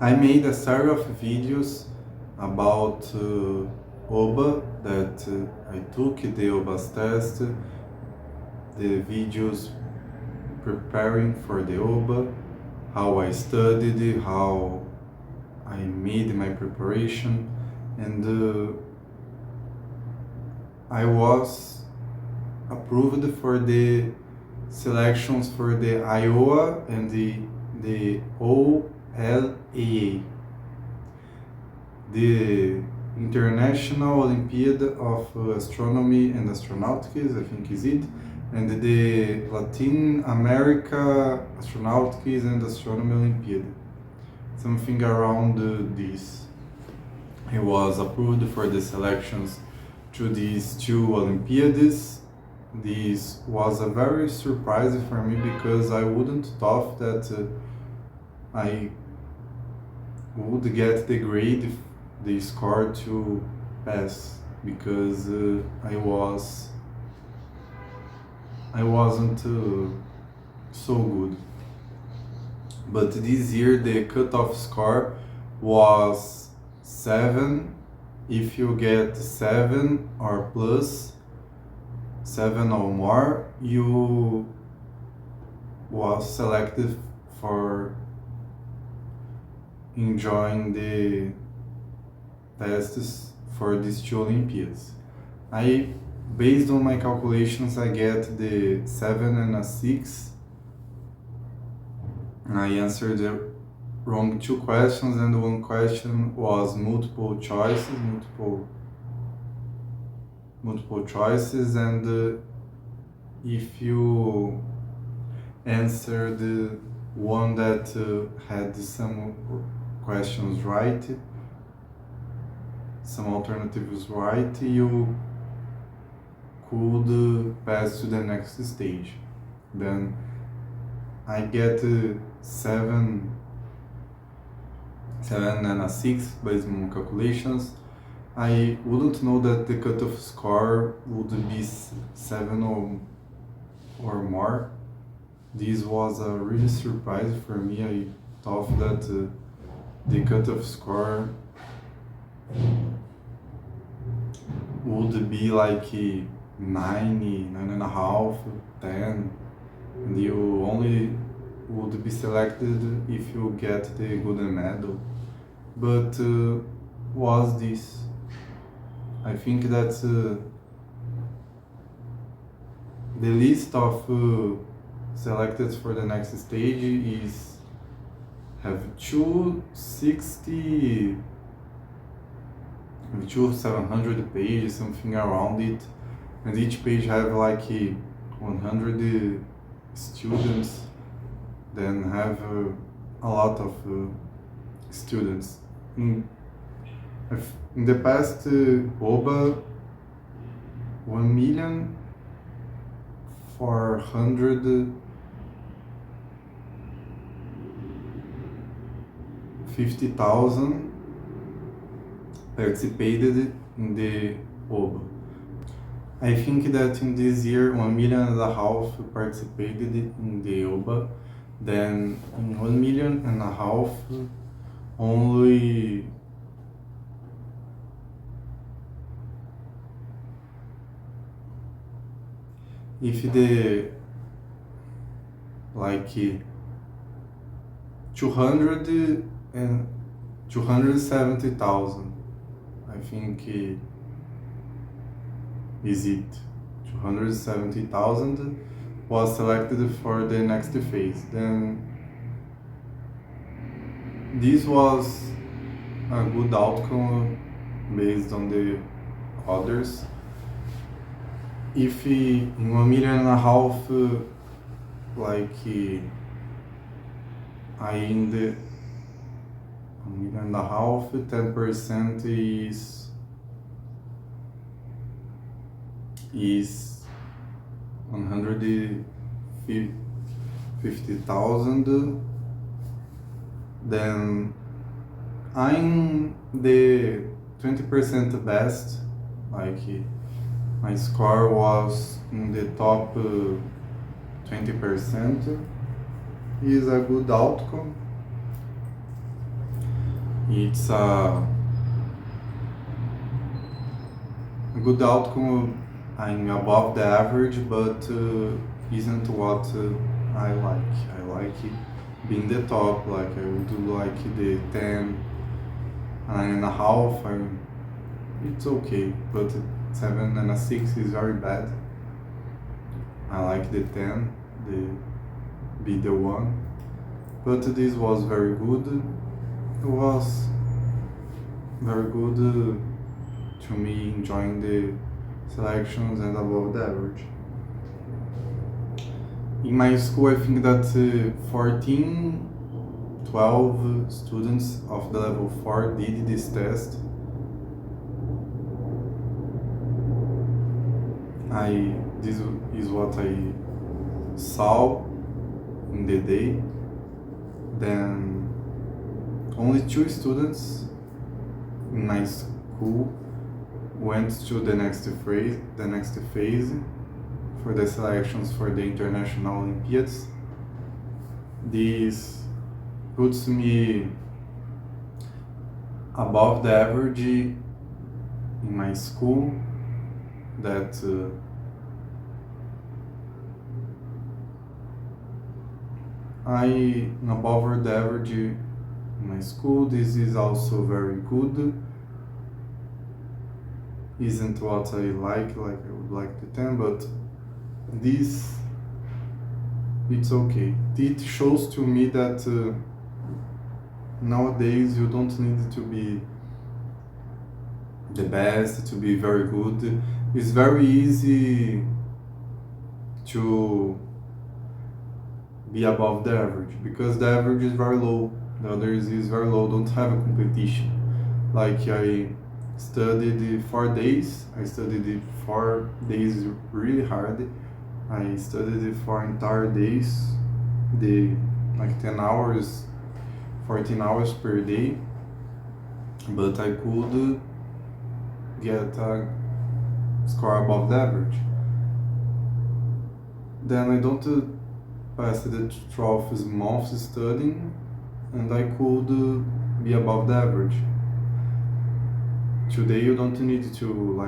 I made a series of videos about OBA that I took the OBA's test, the videos preparing for the OBA, how I studied, how I made my preparation, and I was approved for the selections for the IOAA and the OLAA, the International Olympiad of Astronomy and Astronautics, I think is it, and the Latin America Astronautics and Astronomy Olympiad, something around this. I was approved for the selections to these two Olympiads. This was a very surprise for me because I wouldn't thought that I would get the grade, the score to pass, because I wasn't so good. But this year the cutoff score was 7. If you get 7 or plus 7 or more, you was selected for enjoying the tests for these two Olympiads. Based on my calculations, I get the 7 and a 6. I answered the wrong 2 questions, and one question was multiple choices, and if you answered the one that had some questions right, some alternatives right, you could pass to the next stage. Then I get 7 and a 6 based on calculations. I wouldn't know that the cutoff score would be 7 or more. This was a really surprise for me. I thought that the cutoff score would be like 9.5, 10, and you only would be selected if you get the golden medal. But was this? I think that the list of selected for the next stage is have 700 pages, something around it, and each page have like 100 students, then have a lot of students. In the past OBA, 1,450,000 participated in the OBA. I think that in this year 1.5 million participated in the OBA. Then in 1.5 million only if the like 270,000, I think is it 270,000 was selected for the next phase. Then this was a good outcome based on the others. If in 1.5 million like I in the 1.5 million, 10% is 150,000. Then I'm the 20% best, like my score was in the top 20%, is a good outcome. It's a good outcome. I'm above the average, but isn't what I like. I like being the top. Like I would do like the 10, 9.5. It's okay, but 7.6 is very bad. I like the 10, be the one. But this was very good. It was very good to me, enjoying the selections and above the average. In my school, I think that 14, 12 students of the level 4 did this test. This is what I saw in the day. Then only 2 students in my school went to the next phase for the selections for the International Olympiads. This puts me above the average in my school. That I above the average in my school. This is also very good. Isn't what I like I would like the 10, but this, it's okay. It shows to me that nowadays you don't need to be the best, to be very good. It's very easy to be above the average, because the average is very low, the others is very low, don't have a competition. Like I studied 4 days, I studied 4 days really hard. I studied 4 entire days, like 10 hours, 14 hours per day, but I could get a score above the average. Then I don't pass the 12 months studying, and I could be above the average. Today you don't need to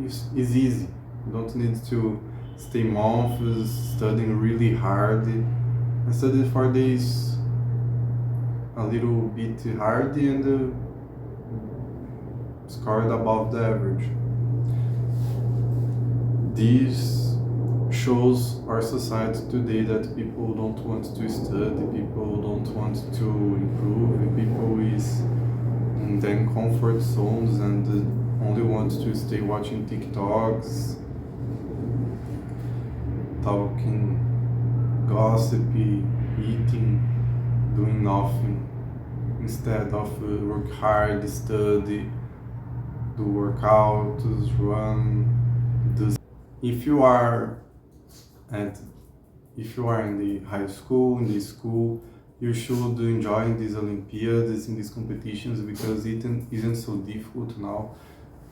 it's easy. You don't need to stay months studying really hard. I studied 4 days a little bit hard and scored above the average. This shows our society today that people don't want to study, people don't want to improve, people is in their comfort zones and only want to stay watching TikToks, talking, gossipy, eating, doing nothing, instead of work hard, study, do workouts, run. If you are in the high school, in the school, you should enjoy these Olympiads, in these competitions, because it isn't so difficult now.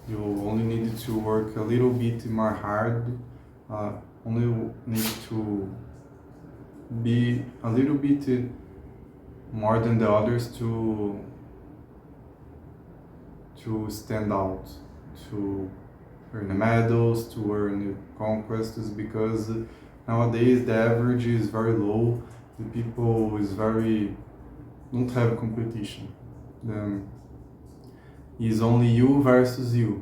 You only need to work a little bit more hard, only need to be a little bit more than the others to stand out, to earn medals, to earn conquests, because nowadays the average is very low. The people don't have competition. It's only you versus you.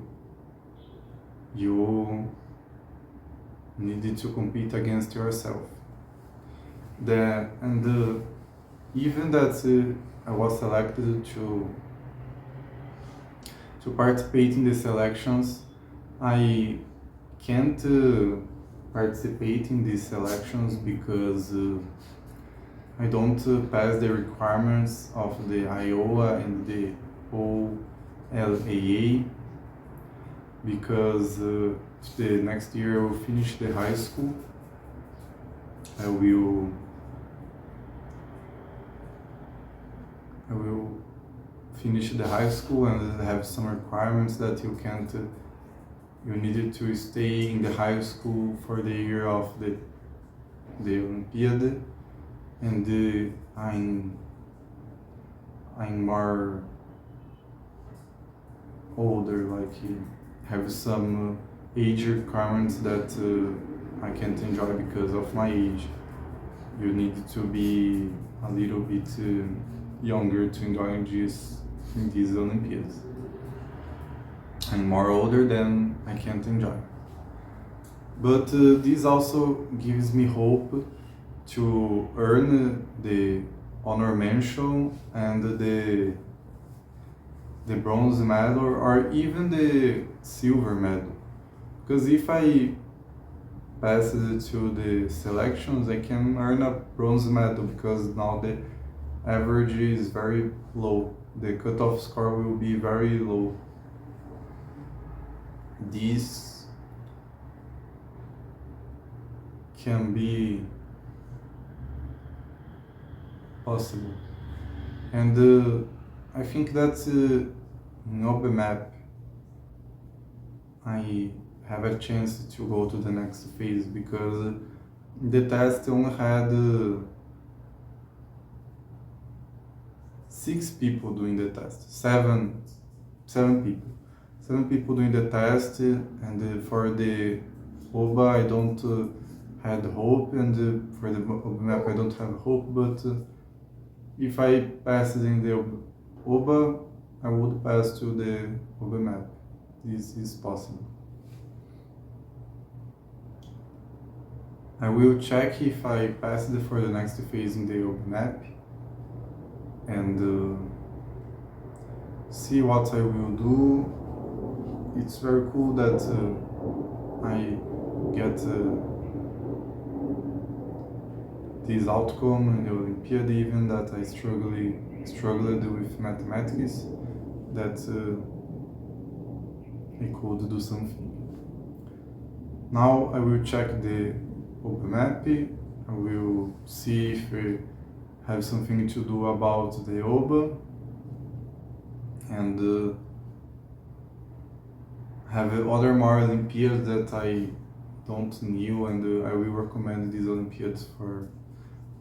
You need to compete against yourself. Even that I was selected to participate in the selections, I can't participate in these selections because I don't pass the requirements of the IOAA and the OLAA, because the next year I will finish the high school. I will finish the high school, and have some requirements that you needed to stay in the high school for the year of the Olympiad, and I'm more older, like have some age requirements that I can't enjoy because of my age. You need to be a little bit younger to enjoy these Olympiads. I'm more older than I can't enjoy. But this also gives me hope to earn the honor mention and the bronze medal or even the silver medal. Because if I pass to the selections, I can earn a bronze medal because now the average is very low. The cutoff score will be very low. This can be possible. And I think that in OBMAP I have a chance to go to the next phase because the test only had 6 people doing the test, seven people. 7 people doing the test, and for the OBA I don't had hope, and for the OBMAP I don't have hope, but if I passed in the OBA, I would pass to the OBMAP. This is possible. I will check if I passed for the next phase in the OBMAP and see what I will do. It's very cool that I get this outcome in the Olympiad, even that I struggled with mathematics, that I could do something. Now I will check the OBMAP, I will see if we have something to do about the OBA, and have other more Olympiads that I don't knew, and I will recommend these Olympiads for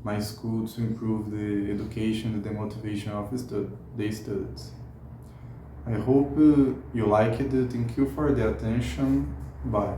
my school to improve the education and the motivation of the students. I hope you liked it. Thank you for the attention. Bye.